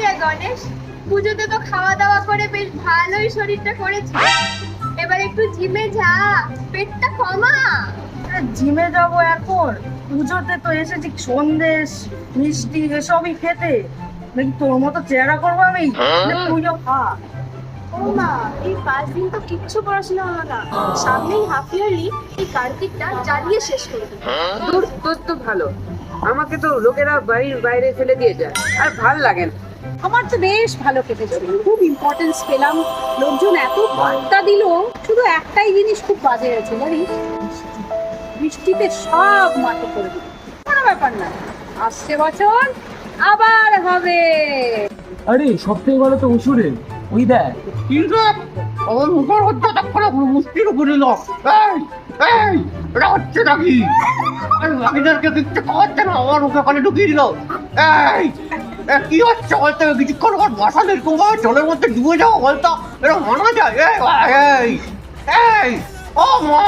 রে গণেশ, পুজোতে তো খাওয়া দাওয়া করে বেশ ভালোই শরীরটা করেছি, এবার একটু জিমে যা, পেটটা কমা। জিমে যাবো এখন? পুজোতে তো এসেছি সন্দেশ মিষ্টি এসবই খেতে, নাকি তোর মতো চেহারা করবো আমি? তুইও খা। ও মা, এই 5 দিন তো কিচ্ছু পড়াশোনা হলো না, সামনেই হাফ ইয়ারলি, এই কার্তিকটা জ্বালিয়ে শেষ করে দেবো। তোর তোর তো ভালো, আমাকে তো লোকেরা বাড়ির বাইরে ফেলে দিয়ে যায়, আর ভাল লাগে না। আমার তো বেশ ভালো কেটেছে, খুব ইম্পর্টেন্স পেলাম, লোকজন এত বার্তা দিল। শুধু একটাই জিনিস খুব বাজে হয়েছে জানিস, বৃষ্টিতে সব মাটি করে দিল। কোনো ব্যাপার না, আসছে বছর আবার হবে। আরে সব থেকে ভালো তো অসুরের, ওই দেখ। কিন্তু আমার মুখের মধ্যে তারপরে মুষ্টির উপরে দিল। এই এই এটা হচ্ছে নাকি? আর বাকিদেরকে কিচ্ছু খাওয়াচ্ছে না, আমার মুখে পানি ঢুকিয়ে দিল। এই কি হচ্ছে বলতে? কিছুক্ষণ পর বসা এরকম ভাবে জলের মধ্যে ডুবে যাওয়া বলতো, এটা মানা যায়? এই এই এই ও মা!